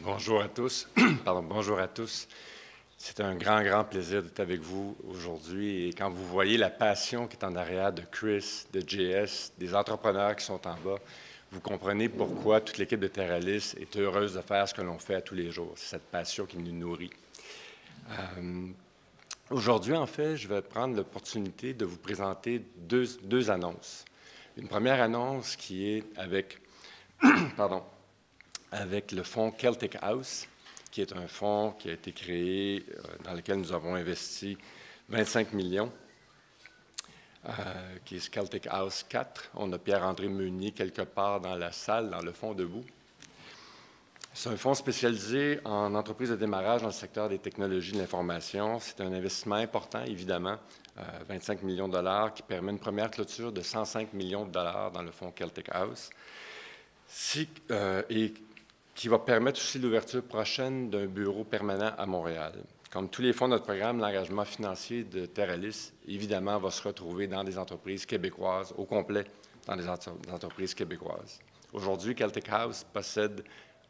Bonjour à tous. Bonjour à tous. C'est un grand plaisir d'être avec vous aujourd'hui. Et quand vous voyez la passion qui est en arrière de Chris, de JS, des entrepreneurs qui sont en bas, vous comprenez pourquoi toute l'équipe de Teralyst est heureuse de faire ce que l'on fait à tous les jours. C'est cette passion qui nous nourrit. Aujourd'hui, en fait, je vais prendre l'opportunité de vous présenter deux annonces. Une première annonce qui est avec, avec le fonds Celtic House, qui est un fonds qui a été créé, dans lequel nous avons investi 25 millions, qui est Celtic House 4. On a Pierre-André Meunier quelque part dans la salle, dans le fond debout. C'est un fonds spécialisé en entreprises de démarrage dans le secteur des technologies de l'information. C'est un investissement important, évidemment, 25 millions de dollars, qui permet une première clôture de 105 millions de dollars dans le fonds Celtic House, et qui va permettre aussi l'ouverture prochaine d'un bureau permanent à Montréal. Comme tous les fonds de notre programme, l'engagement financier de Teralyst, évidemment, va se retrouver dans des entreprises québécoises, au complet dans des entreprises québécoises. Aujourd'hui, Celtic House possède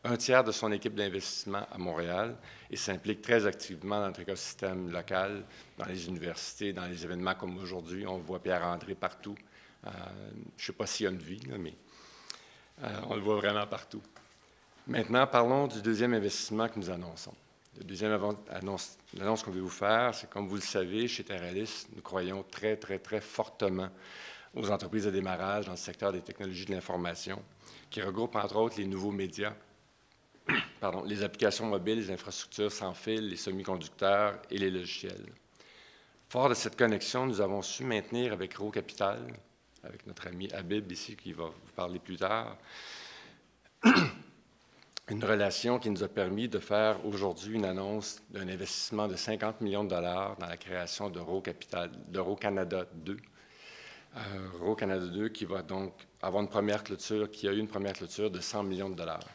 un tiers de son équipe d'investissement à Montréal et s'implique très activement dans notre écosystème local, dans les universités, dans les événements comme aujourd'hui. On voit Pierre-André partout. Je ne sais pas s'il y a une vie, là, mais on le voit vraiment partout. Maintenant, parlons du deuxième investissement que nous annonçons. La deuxième annonce qu'on veut vous faire, c'est comme vous le savez, chez Teralyst, nous croyons très fortement aux entreprises de démarrage dans le secteur des technologies de l'information, qui regroupent entre autres les nouveaux médias, les applications mobiles, les infrastructures sans fil, les semi-conducteurs et les logiciels. Fort de cette connexion, nous avons su maintenir avec Rowe Capital, avec notre ami Habib ici, qui va vous parler plus tard, une relation qui nous a permis de faire aujourd'hui une annonce d'un investissement de 50 millions de dollars dans la création de Rowe Canada 2. Rowe Canada 2 qui va donc avoir une première clôture, qui a eu une première clôture de 100 millions de dollars.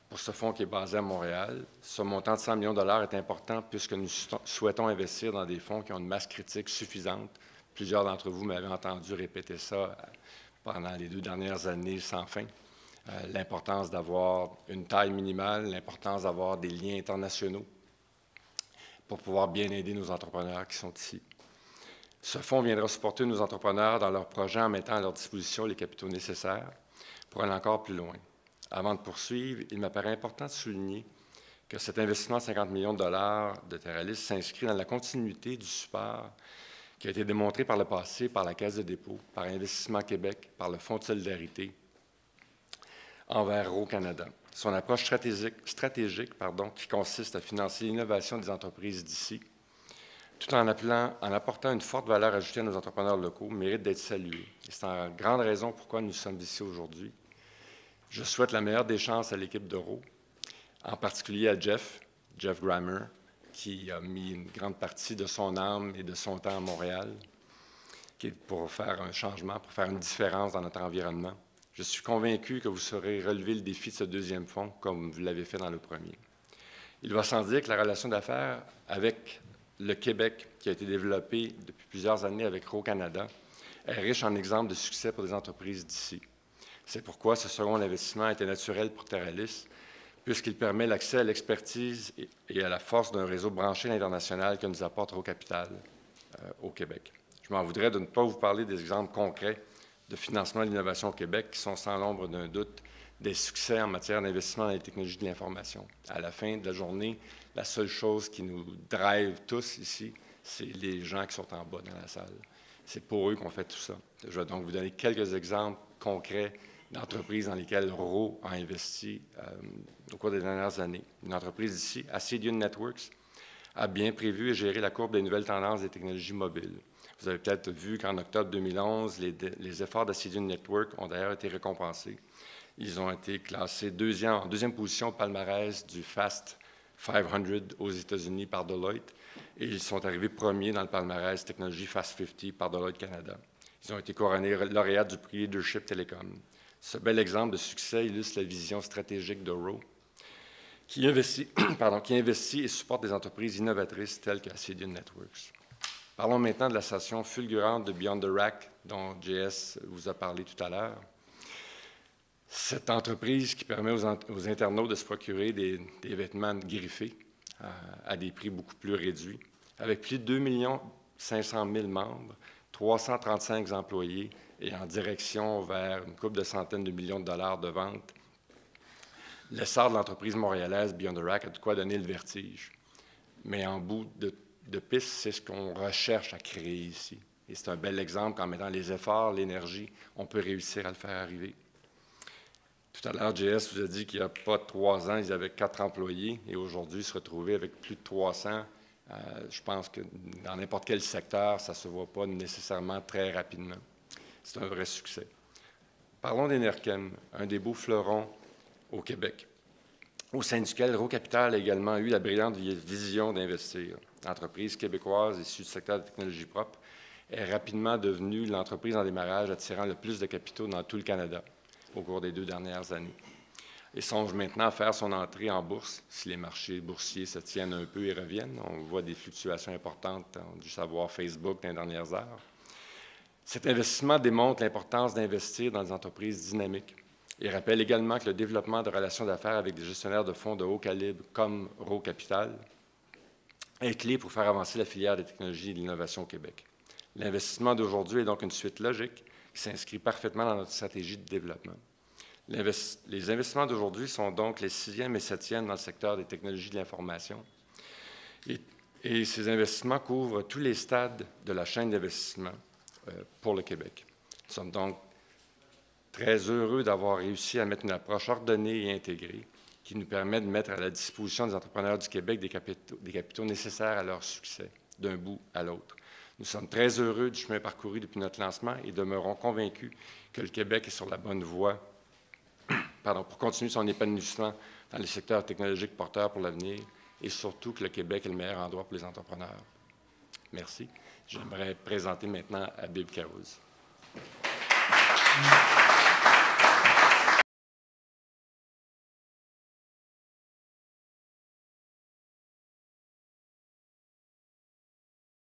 Pour ce fonds qui est basé à Montréal, ce montant de 100 millions de dollars est important puisque nous souhaitons investir dans des fonds qui ont une masse critique suffisante. Plusieurs d'entre vous m'avaient entendu répéter ça pendant les 2 dernières années sans fin. L'importance d'avoir une taille minimale, l'importance d'avoir des liens internationaux pour pouvoir bien aider nos entrepreneurs qui sont ici. Ce fonds viendra supporter nos entrepreneurs dans leurs projets en mettant à leur disposition les capitaux nécessaires pour aller encore plus loin. Avant de poursuivre, il m'apparaît important de souligner que cet investissement de 50 millions de dollars de Teralyst s'inscrit dans la continuité du support qui a été démontré par le passé par la Caisse de dépôt, par Investissement Québec, par le Fonds de solidarité envers Rowe Canada. Son approche stratégique qui consiste à financer l'innovation des entreprises d'ici, tout en apportant une forte valeur ajoutée à nos entrepreneurs locaux, mérite d'être salué. C'est une grande raison pourquoi nous sommes ici aujourd'hui. Je souhaite la meilleure des chances à l'équipe de Rowe, en particulier à Jeff Grammer, qui a mis une grande partie de son âme et de son temps à Montréal, pour faire un changement, pour faire une différence dans notre environnement. Je suis convaincu que vous saurez relever le défi de ce deuxième fonds comme vous l'avez fait dans le premier. Il va sans dire que la relation d'affaires avec le Québec, qui a été développée depuis plusieurs années avec Rowe Canada, est riche en exemples de succès pour des entreprises d'ici. C'est pourquoi ce second investissement était naturel pour Teralyst, puisqu'il permet l'accès à l'expertise et à la force d'un réseau branché à l'international que nous apporte Rowe Capital au Québec. Je m'en voudrais de ne pas vous parler des exemples concrets de financement de l'innovation au Québec qui sont sans l'ombre d'un doute des succès en matière d'investissement dans les technologies de l'information. À la fin de la journée, la seule chose qui nous drive tous ici, c'est les gens qui sont en bas dans la salle. C'est pour eux qu'on fait tout ça. Je vais donc vous donner quelques exemples concrets d'entreprises dans lesquelles Rowe a investi au cours des dernières années. Une entreprise ici, Ascedian Networks, a bien prévu et géré la courbe des nouvelles tendances des technologies mobiles. Vous avez peut-être vu qu'en octobre 2011, les efforts d'Ascedian Network ont d'ailleurs été récompensés. Ils ont été classés en deuxième position au palmarès du Fast 500 aux États-Unis par Deloitte et ils sont arrivés premiers dans le palmarès Technologie Fast 50 par Deloitte Canada. Ils ont été couronnés lauréats du prix Leadership Telecom. Ce bel exemple de succès illustre la vision stratégique de Rowe, qui investit et supporte des entreprises innovatrices telles qu'Ascedian Networks. Parlons maintenant de la station fulgurante de Beyond the Rack dont JS vous a parlé tout à l'heure. Cette entreprise qui permet aux internautes de se procurer des vêtements griffés à des prix beaucoup plus réduits, avec plus de 2 500 000 membres, 335 employés et en direction vers une couple de centaines de millions de dollars de ventes. L'essor de l'entreprise montréalaise Beyond the Rack a de quoi donner le vertige. Mais en bout de piste, c'est ce qu'on recherche à créer ici. Et c'est un bel exemple qu'en mettant les efforts, l'énergie, on peut réussir à le faire arriver. Tout à l'heure, JS vous a dit qu'il n'y a pas 3 ans, ils avaient 4 employés et aujourd'hui, se retrouver avec plus de 300, je pense que dans n'importe quel secteur, ça ne se voit pas nécessairement très rapidement. C'est un vrai succès. Parlons d'Enerkem, un des beaux fleurons au Québec, au sein duquel Rocapital a également eu la brillante vision d'investir. L'entreprise québécoise issue du secteur de technologie propre est rapidement devenue l'entreprise en démarrage attirant le plus de capitaux dans tout le Canada au cours des 2 dernières années. Et songe maintenant à faire son entrée en bourse si les marchés boursiers se tiennent un peu et reviennent. On voit des fluctuations importantes, on a dû savoir Facebook dans les dernières heures. Cet investissement démontre l'importance d'investir dans des entreprises dynamiques. Il rappelle également que le développement de relations d'affaires avec des gestionnaires de fonds de haut calibre comme Rocapital est clé pour faire avancer la filière des technologies et de l'innovation au Québec. L'investissement d'aujourd'hui est donc une suite logique qui s'inscrit parfaitement dans notre stratégie de développement. Les investissements d'aujourd'hui sont donc les 6e et 7e dans le secteur des technologies de l'information. Et ces investissements couvrent tous les stades de la chaîne d'investissement pour le Québec. Nous sommes donc très heureux d'avoir réussi à mettre une approche ordonnée et intégrée qui nous permet de mettre à la disposition des entrepreneurs du Québec des capitaux nécessaires à leur succès, d'un bout à l'autre. Nous sommes très heureux du chemin parcouru depuis notre lancement et demeurons convaincus que le Québec est sur la bonne voie pour continuer son épanouissement dans les secteurs technologiques porteurs pour l'avenir et surtout que le Québec est le meilleur endroit pour les entrepreneurs. Merci. J'aimerais présenter maintenant Habib Kaouz.